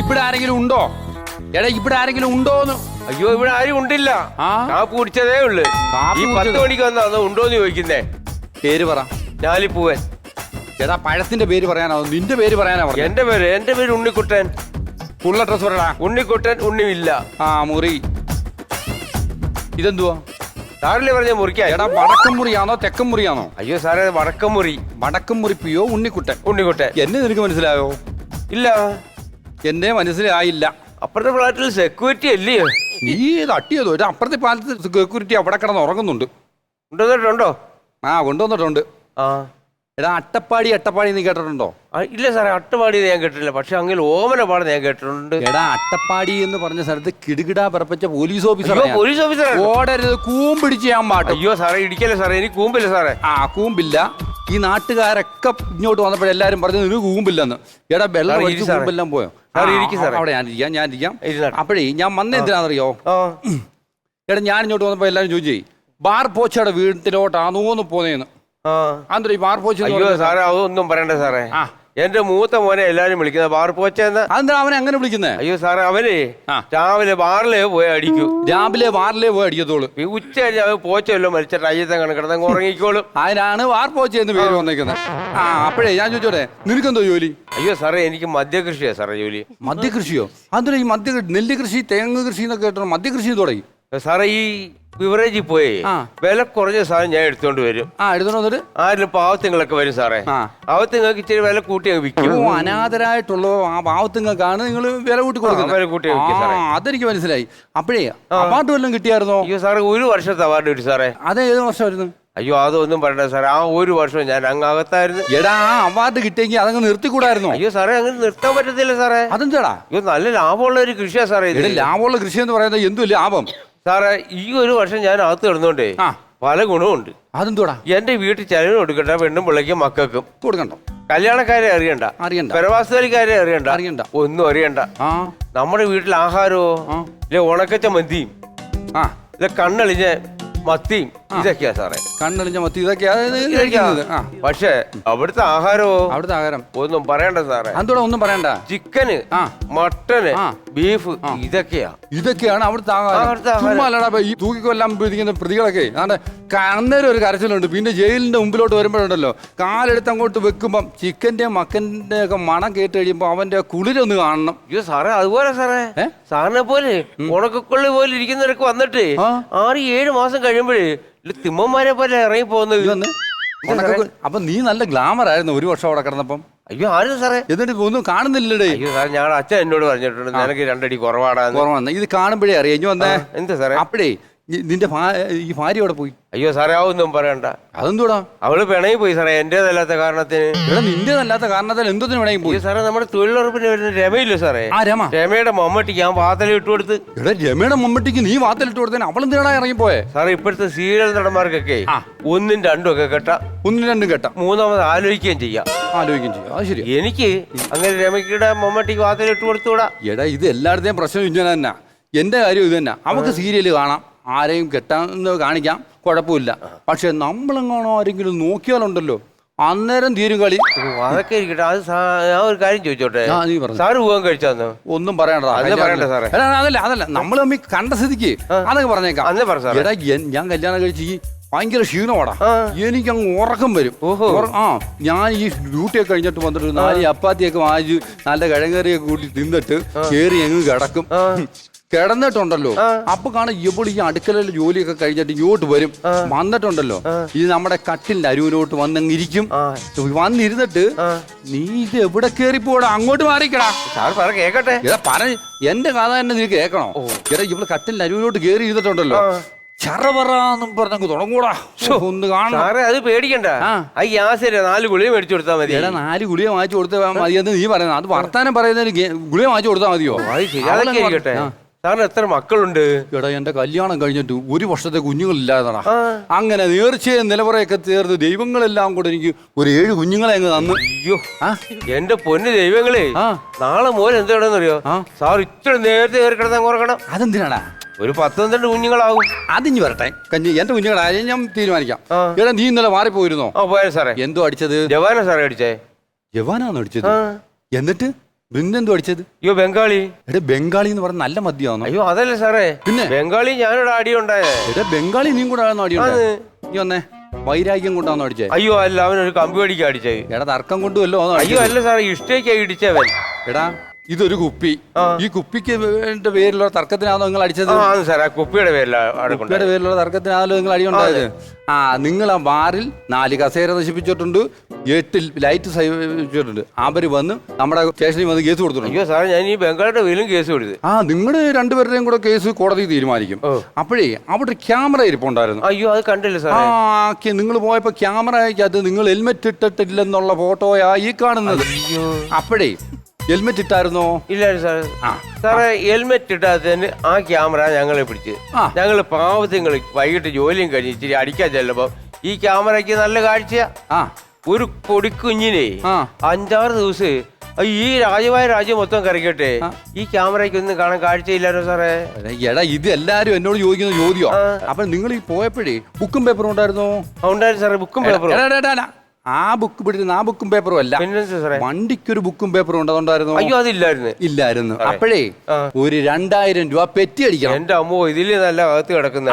ഇവിടെ ആരെങ്കിലും ഉണ്ടോ? എടാ ഇവിടെ ആരെങ്കിലും ഉണ്ടോന്ന്? അയ്യോ ഇവിടെ ആരും ഉണ്ടില്ല. കാപ്പ് കുടിച്ചതേ ഉള്ളു. ഈ 10 മണിക്ക് വന്നാ ഉണ്ടോന്ന് ചോദിക്കുന്നേ. പേര് പറ. ഞാലിപ്പൂവൻ. എടാ പഴത്തിന്റെ പേര് പറയാനോ നിന്റെ പേര് പറയാനാ പറഞ്ഞത്? എന്റെ പേര് ഉണ്ണിക്കുട്ടൻ. ഫുൾ അഡ്രസ് പറയടാ. ഉണ്ണിക്കുട്ടൻ ഉണ്ണിമില്ല. മുറി. ഇതെന്തുവാ? സാറില്ലേ പറഞ്ഞ മുറിക്കാ? എടാ വടക്കം മുറിയാണോ തെക്കം മുറിയാണോ? അയ്യോ സാറേ വടക്കം മുറി. വടക്കം മുറിപ്പിയോ ഉണ്ണിക്കുട്ടൻ? ഉണ്ണിക്കുട്ടൻ. എന്നെ നിനക്ക് മനസ്സിലായോ? ഇല്ല എന്നെ മനസ്സിലായില്ല. അപ്പുറത്തെ ഫ്ലാറ്റിൽ സെക്യൂരിറ്റി അല്ലേ? നീ തട്ടിയതോ? അപ്പുറത്തെ പാലത്ത് സെക്യൂരിറ്റി അവിടെ കിടന്ന് ഉറങ്ങുന്നുണ്ട്. കൊണ്ടുവന്നിട്ടുണ്ടോ? കൊണ്ടുവന്നിട്ടുണ്ട്. എടാ അട്ടപ്പാടി നീ കേട്ടിട്ടുണ്ടോ? ഇല്ല സാറേ അട്ടപ്പാടി ഞാൻ കേട്ടിട്ടില്ല. പക്ഷെ അങ്ങനെ ഓമന പാടുന്ന ഞാൻ കേട്ടിട്ടുണ്ട്. എടാ അട്ടപ്പാടി എന്ന് പറഞ്ഞ സ്ഥലത്ത് കിടുകിടാ പറപ്പിച്ച പോലീസ് ഓഫീസർ. ഓടരുത്, കൂമ്പിടിച്ച് ഞാൻ പാട്ടും. അയ്യോ സാറേ ഇടിക്കല്ലേ സാറേ, എനിക്ക് കൂമ്പില്ല സാറേ. കൂമ്പില്ല. ഈ നാട്ടുകാരൊക്കെ ഇങ്ങോട്ട് വന്നപ്പോൾ എല്ലാരും പറഞ്ഞു നിനക്ക് കൂമ്പില്ലെന്ന്. എടാ വെള്ളം കൂമ്പെല്ലാം പോയോ? അവിടെ ഞാനിരിക്കാം. അപ്പോഴേ ഞാൻ വന്നെന്തിനാണെന്നറിയോ? എടാ ഞാൻ ഇങ്ങോട്ട് വന്നപ്പോ എല്ലാരും ചോദിച്ചേ ബാർ പോച്ചയുടെ വീട്ടിലോട്ടാണോന്ന് പോന്നേന്ന്. അയ്യോ സാറേ അതൊന്നും പറയണ്ട സാറേ. എന്റെ മൂത്ത മോനെ എല്ലാരും വിളിക്കുന്നത് ബാർ പോച്ചെന്ന്. അതെന്താ അവനെ അങ്ങനെ വിളിക്കുന്നത്? അയ്യോ സാറേ അവന് രാവിലെ ബാറിലേ പോയി അടിക്കൂ. രാവിലെ ബാറിലേ പോയി അടിക്കത്തോളൂ. ഉച്ച കഴിഞ്ഞ പോച്ചല്ലോ മരിച്ചിട്ട് അയ്യത്തെ കണക്കിടന്ന് ഉറങ്ങിക്കോളും. അതിനാണ് ബാർ പോച്ച എന്ന് പേര് വന്നേക്കുന്നത്. അപ്പോഴേ ഞാൻ ചോദിച്ചോട്ടെ നിനക്കെന്തോ ജോലി? അയ്യോ സാറേ എനിക്ക് മദ്യകൃഷിയാ സാറേ ജോലി. മദ്യകൃഷിയോ? അതൊരു ഈ നെല്ല് കൃഷി തേങ്ങ കൃഷി എന്നൊക്കെ കേട്ടോ മദ്യകൃഷി തുടങ്ങി സാറേ. ഈ ബിവറേജിൽ പോയി വില കുറഞ്ഞ സാധനം ഞാൻ എടുത്തോണ്ട് വരും. എടുത്തോണ്ട് വന്നിട്ട് ആരും പാവത്തുങ്ങളൊക്കെ വരും സാറേ. പാവത്തുങ്ങൾക്ക് ഇച്ചിരി വില കൂട്ടി വിൽക്കും. അനാഥരായിട്ടുള്ള ആ പാവത്തുങ്ങൾക്കാണ് നിങ്ങൾ വില കൂട്ടി കൊടുക്കുന്നത്. അതെനിക്ക് മനസ്സിലായി. അപ്പോഴേ അവാർഡ് വല്ലതും കിട്ടിയായിരുന്നോ? അയ്യോ സാറേ 1 വർഷത്തെ അവാർഡ് കിട്ടി സാറേ. അത് ഏത് വർഷമായിരുന്നു? അയ്യോ അതൊന്നും പറയണ്ട സാറേ. ആ 1 വർഷം ഞാൻ അങ്ങകത്തായിരുന്നു. എടാ ആ അവാർഡ് കിട്ടിയെങ്കിൽ അതങ്ങ് നിർത്തിക്കൂടായിരുന്നോ? അയ്യോ സാറേ അങ്ങനെ നിർത്താൻ പറ്റത്തില്ല സാറേ. അതെന്താടാ? അയ്യോ നല്ല ലാഭമുള്ള ഒരു കൃഷിയാ സാറേ ഇത്. ലാഭമുള്ള കൃഷി എന്ന് പറയുന്നത് എന്തു ലാഭം സാറേ? ഈ 1 വർഷം ഞാൻ അകത്ത് കിടന്നോണ്ടേ പല ഗുണമുണ്ട്. അതെന്തോടാ? എന്റെ വീട്ടിൽ ചെലവിന് കൊടുക്കണ്ട, പെണ്ണും പിള്ളേക്കും മക്കൾക്കും കൊടുക്കണ്ടോ? കല്യാണക്കാരെ അറിയണ്ട, പ്രവാസികാരെ അറിയണ്ട, ഒന്നും അറിയണ്ട. നമ്മുടെ വീട്ടിൽ ആഹാരമോ ഇല്ല ഉണക്കച്ച മന്തിയും ഇല്ല കണ്ണളിഞ്ഞ മത്തിയും ഇതൊക്കെയാ സാറേ. കണ്ണളിഞ്ഞ മത്തി ഇതൊക്കെയാ. പക്ഷെ അവിടുത്തെ ആഹാരമോ ഒന്നും പറയണ്ട സാറേ. അതോടെ ഒന്നും പറയണ്ട. ചിക്കന്, മട്ടന്, ബീഫ് ഇതൊക്കെയാണ് അവിടുത്തെ ആഹാരം. ഈ തൂക്കിക്കൊല്ലാൻ പിടിക്കുന്ന പ്രതികളൊക്കെ അന്നേരം ഒരു കരച്ചിലുണ്ട്. പിന്നെ ജയിലിന്റെ മുമ്പിലോട്ട് വരുമ്പോഴുണ്ടല്ലോ കാലെടുത്ത് അങ്ങോട്ട് വെക്കുമ്പം ചിക്കന്റെ മക്കന്റെ ഒക്കെ മണം കേട്ട് കഴിയുമ്പോ അവന്റെ കുളിരൊന്ന് കാണണം. അയ്യോ സാറേ അതുപോലെ സാറേ സാറിനെ പോലെ ഉണക്കക്കൊള്ളി പോലെ ഇരിക്കുന്നവരൊക്കെ വന്നിട്ട് 6-7 മാസം കഴിയുമ്പോഴേ തിമ്മന്മാരെ പോലെ ഇറങ്ങി പോകുന്നത്. അപ്പൊ നീ നല്ല ഗ്ലാമർ ആയിരുന്നു 1 വർഷം അവിടെ കിടന്നപ്പം. അയ്യോ ആരും സാറേ എന്നിട്ട് ഒന്നും കാണുന്നില്ലടേ. അയ്യോ സാർ ഞങ്ങളുടെ അച്ഛൻ എന്നോട് പറഞ്ഞിട്ടുണ്ട് നിനക്ക് 2 അടി കുറവാണ്. ഇത് കാണുമ്പോഴേ അറിയാം. ഇനി വന്നേ എന്താ സാറേ? അപ്പഴേ നിന്റെ ഈ ഭാര്യ അവിടെ പോയി. അയ്യോ സാറേ അതൊന്നും പറയണ്ട. അതെന്തോടാ? അവള് പിണങ്ങി പോയി സാറേ എന്റേതല്ലാത്ത കാരണത്തിന്. നിന്റേതല്ലാത്ത കാരണത്തിൽ എന്തോത്തിന് പിണങ്ങി പോയി സാറേ? നമ്മുടെ തൊഴിലുറപ്പിന് വരുന്ന രമയില്ലേ സാറേ? രമയുടെ മമ്മട്ടിക്ക് ഞാൻ വാത്തല ഇട്ട് കൊടുത്ത്. രമയുടെ മമ്മട്ടിക്ക് നീ വാത്തലിട്ട് കൊടുത്തേ അവളെന്തിനാ ഇറങ്ങിപ്പോയെ? സാറേ ഇപ്പോഴത്തെ സീരിയൽ നടന്മാർക്കൊക്കെ 1ഉം 2ഉം ഒക്കെ കെട്ടാം. 1ഉം 2ഉം കെട്ടാം. 3ാമത് ആലോചിക്കുകയും ചെയ്യാം. അത് ശരി. എനിക്ക് അങ്ങനെ രമയ്ക്കിടെ മമ്മട്ടിക്ക് വാത്തല ഇട്ട് കൊടുത്തുകൂടാ. എടാ ഇത് എല്ലായിടത്തെയും പ്രശ്നം ഇങ്ങനെ തന്നെ. എന്റെ കാര്യം ഇത് തന്നെ. നമുക്ക് സീരിയല് കാണാം, ആരെയും കെട്ടാന്ന് കാണിക്കാം, കുഴപ്പമില്ല. പക്ഷെ നമ്മളെങ്ങാണോ ആരെങ്കിലും നോക്കിയാലുണ്ടല്ലോ അന്നേരം തീരും കളി. അതൊക്കെ ഇരിക്കട്ടെ. അത് ഞാൻ ഒരു കാര്യം ചോദിച്ചോട്ടെ? സാറ് പോകാൻ കഴിച്ചാന്നോ? ഒന്നും പറയണ്ട സാറേ. അതല്ല നമ്മൾ തമ്മിൽ കണ്ട സ്ഥിതിക്ക് അതൊക്കെ പറഞ്ഞേക്കാം. എടാ ഞാൻ കല്യാണം കഴിച്ച് ഈ ഭയങ്കര ക്ഷീണമാടാ. എനിക്കങ്ങ് ഉറക്കം വരും. ഞാൻ ഈ ഡ്യൂട്ടിയൊക്കെ കഴിഞ്ഞിട്ട് വന്നിട്ട് 4 ചപ്പാത്തിയൊക്കെ വാങ്ങിച്ച് നല്ല കിഴങ്ങേറിയൊക്കെ കൂട്ടി തിന്നിട്ട് കയറി അങ്ങ് കിടക്കും. കിടന്നിട്ടുണ്ടല്ലോ അപ്പൊ കാണാൻ ഇവിടെ ഈ അടുക്കളയിൽ ജോലിയൊക്കെ കഴിഞ്ഞിട്ട് ഇങ്ങോട്ട് വരും. വന്നിട്ടുണ്ടല്ലോ ഇത് നമ്മുടെ കട്ടിലിന്റെ അരുവിലോട്ട് വന്നിരിക്കും. വന്നിരുന്നിട്ട് നീ ഇത് എവിടെ കയറി പോടാ, അങ്ങോട്ട് മാറിക്കടാ. കേക്കട്ടെ എന്റെ കഥ തന്നെ നീ കേൾക്കണോ? എടാ ഇവിടെ കട്ടിലിന്റെ അരുവിലോട്ട് കയറി ഇരുന്നിട്ടുണ്ടല്ലോ ചറവറാന്നും പറഞ്ഞങ്ങ് തുടങ്ങൂടാ. ഒന്ന് കാണാം. അത് പേടിക്കണ്ട. 4 ഗുളിക മേടിച്ചു കൊടുത്താൽ മതി. 4 ഗുളിക വാങ്ങിച്ചു കൊടുത്താൽ മതിയെന്ന് നീ പറയുന്നത്. അത് വർത്താനം പറയുന്നതിന് ഗുളിക വാങ്ങിച്ചു കൊടുത്താൽ മതിയോ? സാറിന് എത്ര മക്കളുണ്ട്? എടാ എന്റെ കല്യാണം കഴിഞ്ഞിട്ട് 1 വർഷത്തെ കുഞ്ഞുങ്ങളില്ലാതാ. അങ്ങനെ നേർച്ചയും നിലവറയൊക്കെ ചേർന്ന് ദൈവങ്ങളെല്ലാം കൂടെ എനിക്ക് ഒരു 7 കുഞ്ഞുങ്ങളെ അങ്ങ് തന്നു. അയ്യോ എന്റെ പൊന്ന് ദൈവങ്ങളെ, നാളെ മോൻ എന്താണെന്നറിയോ? സാർ ഇത്ര നേരത്തെ കയറി കിടന്നാൻ കുറക്കണം. അതെന്തിനാടാ? ഒരു 10-12 കുഞ്ഞുങ്ങളാവും. അതിഞ്ഞ് വരട്ടെ. എന്റെ കുഞ്ഞുങ്ങളായ ഞാൻ തീരുമാനിക്കാം. എടാ നീ ഇന്നലെ മാറിപ്പോയിരുന്നോ? പോയ സാറേ. എന്തോ അടിച്ചത്? ജവാനാ സാറേ അടിച്ചേ. ജവാനാണോ അടിച്ചത്? എന്നിട്ട് പിന്നെന്തോ അടിച്ചത്? അയ്യോ ബംഗാളി. എടാ ബംഗാളി എന്ന് പറഞ്ഞ നല്ല മദ്യമാണോ? അയ്യോ അതല്ലേ സാറേ, പിന്നെ ബംഗാളി ഞാനിവിടെ അടിയുണ്ടായേ. എടാ ബംഗാളി നീ കൂടെ അടിയുണ്ടായത്? നീ വന്നേ, വൈരാഗ്യം കൊണ്ടാണോ അടിച്ചേ? അയ്യോ അല്ല, അവനൊരു കമ്പി അടിക്കാ അടിച്ചേ. എടാ തർക്കം കൊണ്ടുമല്ലോ? അയ്യോ അല്ല സാറേ, ഇഷ്ടേക്കാ ഇടിച്ചവൻ. എടാ ഇതൊരു കുപ്പി, ഈ കുപ്പിക്ക് പേരിലുള്ള തർക്കത്തിനാണോ നിങ്ങൾ അടിച്ചത്? സാറേ കുപ്പിയുടെ പേരിലുള്ള തർക്കത്തിനാണല്ലോ നിങ്ങൾ അടിയുണ്ടായത്. ആ നിങ്ങൾ ആ ബാറിൽ 4 കസേര നശിപ്പിച്ചിട്ടുണ്ട്, 8 ലൈറ്റ് നശിപ്പിച്ചിട്ടുണ്ട്. അവര് വന്ന് നമ്മുടെ സ്റ്റേഷനിൽ വന്ന് കേസ് കൊടുത്തിട്ടുണ്ട്. അയ്യോ സാറേ, ഞാൻ ഈ ബംഗാളിയുടെ പേരിലും കേസ് കൊടുത്തു. നിങ്ങളുടെ രണ്ടുപേരുടെയും കൂടെ കേസ് കോടതി തീരുമാനിക്കും. അപ്പോഴേ അവിടെ ക്യാമറ ഇരിപ്പുണ്ടായിരുന്നു. അയ്യോ അത് കണ്ടില്ല സാറേ. നിങ്ങൾ പോയപ്പോ ക്യാമറയ്ക്കകത്ത് നിങ്ങൾ ഹെൽമെറ്റ് ഇട്ടിട്ടില്ലെന്നുള്ള ഫോട്ടോയാ ഈ കാണുന്നത്. അപ്പോഴേ ഹെൽമെറ്റ് ഇട്ടായിരുന്നോ? ഇല്ലായിരുന്നു സാറേ. സാറേ ഹെൽമെറ്റ് ഇട്ടാത്തതിന് ആ ക്യാമറ ഞങ്ങളെ പിടിച്ച്, ഞങ്ങള് പാവത്തിങ്ങൾ വൈകിട്ട് ജോലിയും കഴിഞ്ഞ് ഇച്ചിരി അടിക്കാൻ ചെല്ലുമ്പോ ഈ ക്യാമറയ്ക്ക് നല്ല കാഴ്ചയാ. ഒരു പൊടിക്കുഞ്ഞിനെ 5-6 ദിവസം ഈ രാജ്യം മൊത്തം കറക്കട്ടെ, ഈ ക്യാമറയ്ക്ക് ഒന്നും കാണാൻ കാഴ്ചയില്ലായിരുന്നു സാറേ. എടാ ഇത് എല്ലാരും എന്നോട് ചോദിക്കുന്ന ചോദ്യോ. അപ്പൊ നിങ്ങൾ ഈ പോയപ്പോഴേ ബുക്കും പേപ്പറും ഉണ്ടായിരുന്നോ? ഉണ്ടായിരുന്നു സാറേ, ബുക്കും പേപ്പറും. ആ ബുക്ക് പിടിച്ചിരുന്ന ആ ബുക്കും പേപ്പറും അല്ല, വണ്ടിക്കൊരു ബുക്കും പേപ്പറും ഉണ്ട്, അതുണ്ടായിരുന്നു? അയ്യോ അതില്ലായിരുന്നു. ഇല്ലായിരുന്നു. അപ്പോഴേ ഒരു 2000 രൂപ പെറ്റി അടിക്കണം. എന്റെ അമ്മോ, ഇതില് നല്ല അകത്ത് കിടക്കുന്ന